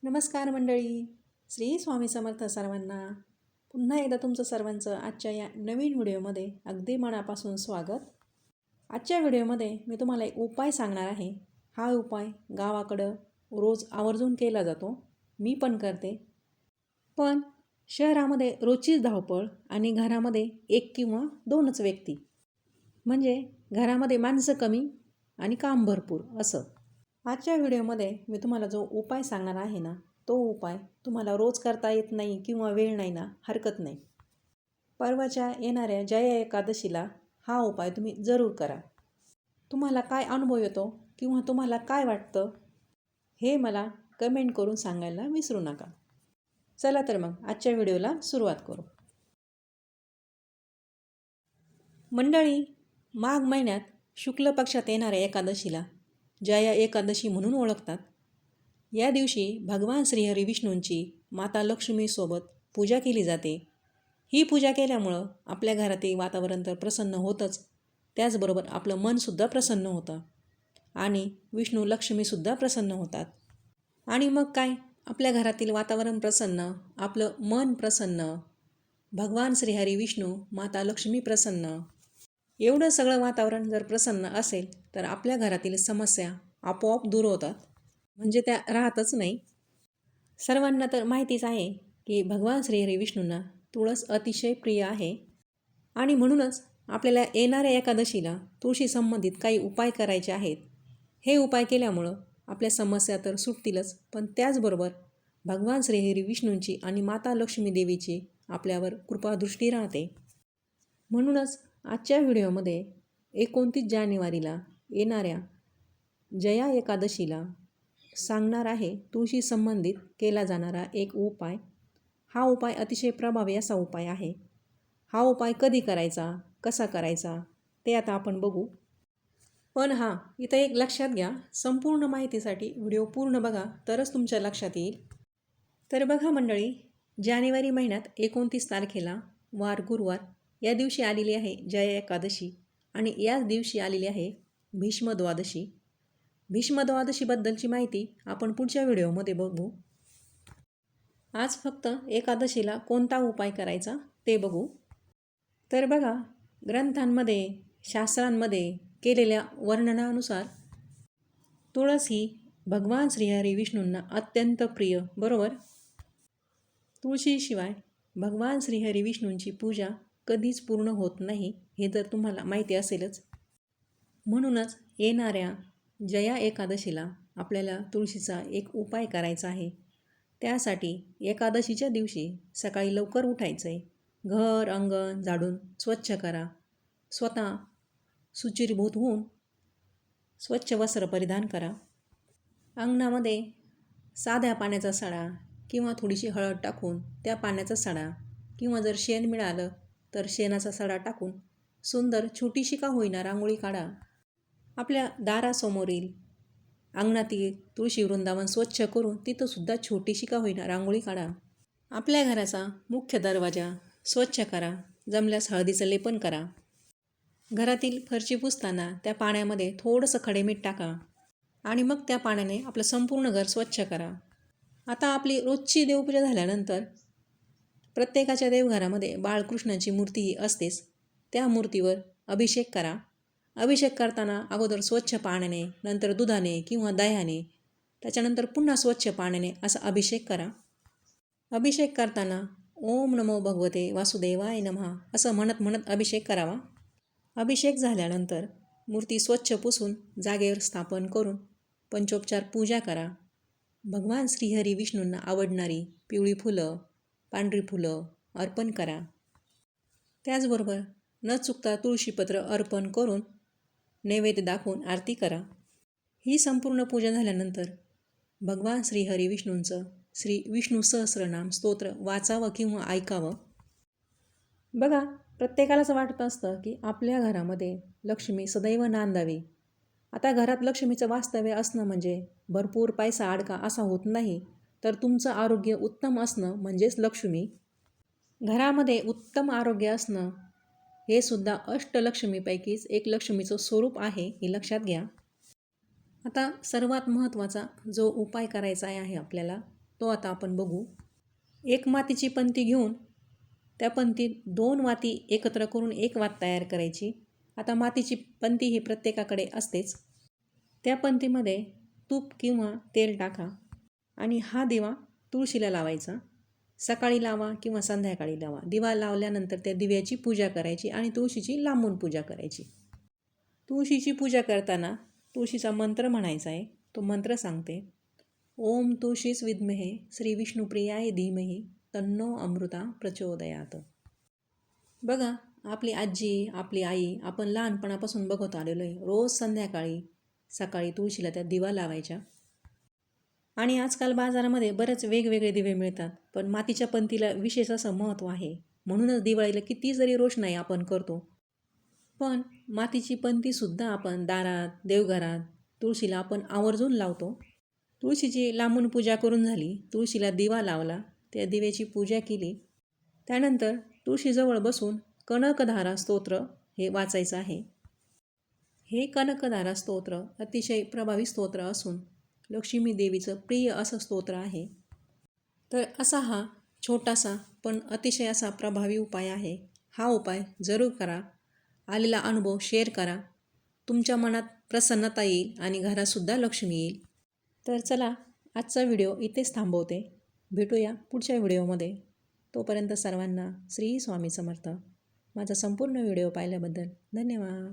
नमस्कार मंडळी. श्री स्वामी समर्थ सर्वांना. पुन्हा एकदा तुमचं सर्वांचं आजच्या या नवीन व्हिडिओमध्ये अगदी मनापासून स्वागत. आजच्या व्हिडिओमध्ये मी तुम्हाला एक उपाय सांगणार आहे. हा उपाय गावाकडं रोज आवर्जून केला जातो, मी पण करते. पण शहरामध्ये रोजचीच धावपळ आणि घरामध्ये एक किंवा दोनच व्यक्ती, म्हणजे घरामध्ये माणसं कमी आणि काम भरपूर असं. आजच्या व्हिडिओमध्ये मी तुम्हाला जो उपाय सांगणार आहे ना, तो उपाय तुम्हाला रोज करता येत नाही किंवा वेळ नाही ना, हरकत नाही. परवाच्या येणाऱ्या जया एकादशीला हा उपाय तुम्ही जरूर करा. तुम्हाला काय अनुभव येतो किंवा तुम्हाला काय वाटतं हे मला कमेंट करून सांगायला विसरू नका. चला तर मग आजच्या व्हिडिओला सुरुवात करू. मंडळी, माघ महिन्यात शुक्ल पक्षात येणाऱ्या एकादशीला जया एकादशी म्हणून ओळखतात. या दिवशी भगवान श्रीहरी विष्णूंची माता लक्ष्मीसोबत पूजा केली जाते. ही पूजा केल्यामुळं आपल्या घरातील वातावरण तर प्रसन्न होतंच, त्याचबरोबर आपलं मनसुद्धा प्रसन्न होतं आणि विष्णू लक्ष्मीसुद्धा प्रसन्न होतात. आणि मग काय, आपल्या घरातील वातावरण प्रसन्न, आपलं मन प्रसन्न, भगवान श्रीहरी विष्णू, माता लक्ष्मी प्रसन्न, एवढं सगळं वातावरण जर प्रसन्न असेल तर आपल्या घरातील समस्या आपोआप दूर होतात, म्हणजे त्या राहतच नाही. सर्वांना तर माहितीच आहे की भगवान श्रीहरी विष्णूंना तुळस अतिशय प्रिय आहे आणि म्हणूनच आपल्याला येणाऱ्या एकादशीला तुळशी संबंधित काही उपाय करायचे आहेत. हे उपाय केल्यामुळं आपल्या समस्या तर सुटतीलच, पण त्याचबरोबर भगवान श्रीहरी विष्णूंची आणि माता लक्ष्मी देवीची आपल्यावर कृपादृष्टी राहते. म्हणूनच आजच्या व्हिडिओमध्ये 29 जानेवारीला येणाऱ्या जया एकादशीला सांगणार आहे तुळशी संबंधित केला जाणारा एक उपाय. हा उपाय अतिशय प्रभावी असा उपाय आहे. हा उपाय कधी करायचा, कसा करायचा ते आता आपण बघू. पण हां, इथं एक लक्षात घ्या, संपूर्ण माहितीसाठी व्हिडिओ पूर्ण बघा, तरच तुमच्या लक्षात येईल. तर बघा मंडळी, जानेवारी महिन्यात 29 तारखेला वार गुरुवार या दिवशी आलेली आहे जया एकादशी आणि याच दिवशी आलेली आहे भीष्म द्वादशी. भीष्म द्वादशीबद्दलची माहिती आपण पुढच्या व्हिडिओमध्ये बघू. आज फक्त एकादशीला कोणता उपाय करायचा ते बघू. तर बघा, ग्रंथांमध्ये, शास्त्रांमध्ये केलेल्या वर्णनानुसार तुळस ही भगवान श्रीहरी विष्णूंना अत्यंत प्रिय, बरोबर. तुळशीशिवाय भगवान श्रीहरी विष्णूंची पूजा कधीच पूर्ण होत नाही, हे तर तुम्हाला माहिती असेलच. म्हणूनच येणाऱ्या जया एकादशीला आपल्याला तुळशीचा एक उपाय करायचा आहे. त्यासाठी एकादशीच्या दिवशी सकाळी लवकर उठायचं आहे. घर अंगण झाडून स्वच्छ करा. स्वतः शुचिर्भूत होऊन स्वच्छ वस्त्र परिधान करा. अंगणामध्ये साध्या पाण्याचा सडा किंवा थोडीशी हळद टाकून त्या पाण्याचा सडा, किंवा जर शेण मिळालं तर शेणाचा सडा टाकून सुंदर छोटीशी का होईना रांगोळी काढा. आपल्या दारासमोरील अंगणातील तुळशी वृंदावन स्वच्छ करून तिथंसुद्धा छोटीशी का होईना रांगोळी काढा. आपल्या घराचा मुख्य दरवाजा स्वच्छ करा. जमल्यास हळदीचं लेपन करा. घरातील फरशी पुसताना त्या पाण्यामध्ये थोडंसं खडे मीठ टाका आणि मग त्या पाण्याने आपलं संपूर्ण घर स्वच्छ करा. आता आपली रोजची देवपूजा झाल्यानंतर प्रत्येकाच्या देवघरामध्ये बाळकृष्णाची मूर्ती असतेच. त्या मूर्तीवर अभिषेक करा. अभिषेक करताना अगोदर स्वच्छ पाण्याने, नंतर दुधाने किंवा दह्याने, त्याच्यानंतर पुन्हा स्वच्छ पाण्याने असा अभिषेक करा. अभिषेक करताना ओम नमो भगवते वासुदेवाय नमः असं म्हणत म्हणत अभिषेक करावा. अभिषेक झाल्यानंतर मूर्ती स्वच्छ पुसून जागेवर स्थापन करून पंचोपचार पूजा करा. भगवान श्रीहरी विष्णूंना आवडणारी पिवळी फुलं, पांढरी फुलं अर्पण करा. त्याचबरोबर न चुकता तुळशीपत्र अर्पण करून नैवेद्य दाखवून आरती करा. ही संपूर्ण पूजा झाल्यानंतर भगवान श्रीहरी विष्णूंचं श्री विष्णू सहस्रनाम स्तोत्र वाचावं किंवा ऐकावं. बघा, प्रत्येकालाच वाटत असतं की आपल्या घरामध्ये लक्ष्मी सदैव नांदावी. आता घरात लक्ष्मीचं वास्तव्य असणं म्हणजे भरपूर पैसा अडका असा होत नाही, तर तुमचं आरोग्य उत्तम असणं म्हणजेच लक्ष्मी. घरामध्ये उत्तम आरोग्य असणं हे सुद्धा अष्टलक्ष्मीपैकीच एक लक्ष्मीचं स्वरूप आहे, हे लक्षात घ्या. आता सर्वात महत्त्वाचा जो उपाय करायचा आहे आपल्याला, तो आता आपण बघू. एक मातीची पंती घेऊन त्या पंतीत 2 वाती एकत्र करून एक वात तयार करायची. आता मातीची पंती ही प्रत्येकाकडे असतेच. त्या पंतीमध्ये तूप किंवा तेल टाका आणि हा दिवा तुळशीला लावायचा. सकाळी लावा किंवा संध्याकाळी लावा. दिवा लावल्यानंतर त्या दिव्याची पूजा करायची आणि तुळशीची लांबून पूजा करायची. तुळशीची पूजा करताना तुळशीचा मंत्र म्हणायचा आहे. तो मंत्र सांगते. ओम तुळशीस विद्महे श्री विष्णुप्रियाय धीमहि तन्नो अमृता प्रचोदयात. बघा, आपली आजी, आपली आई आपण लहानपणापासून बघत आलेलो आहे. रोज संध्याकाळी सकाळी तुळशीला त्या दिवा लावायच्या. आणि आजकाल बाजारामध्ये बरेच वेगवेगळे दिवे मिळतात, पण मातीच्या पंतीला विशेष असं महत्त्व आहे. म्हणूनच दिवाळीला किती जरी रोषणाई आपण करतो, पण मातीची पंतीसुद्धा आपण दारात, देवघरात, तुळशीला आपण आवर्जून लावतो. तुळशीची लांबून पूजा करून झाली, तुळशीला दिवा लावला, त्या दिव्याची पूजा केली. त्यानंतर तुळशीजवळ बसून कनकधारा स्तोत्र हे वाचायचं आहे. हे कनकधारा स्तोत्र अतिशय प्रभावी स्तोत्र असून लक्ष्मी देवीचं प्रिय असं स्तोत्र आहे. तर असा हा छोटासा पण अतिशय असा प्रभावी उपाय आहे. हा उपाय जरूर करा. आलेला अनुभव शेअर करा. तुमच्या मनात प्रसन्नता येईल आणि घरातसुद्धा लक्ष्मी येईल. तर चला, आजचा व्हिडिओ इथेच थांबवते. भेटूया पुढच्या व्हिडिओमध्ये. तोपर्यंत सर्वांना श्री स्वामी समर्थ. माझा संपूर्ण व्हिडिओ पाहिल्याबद्दल धन्यवाद.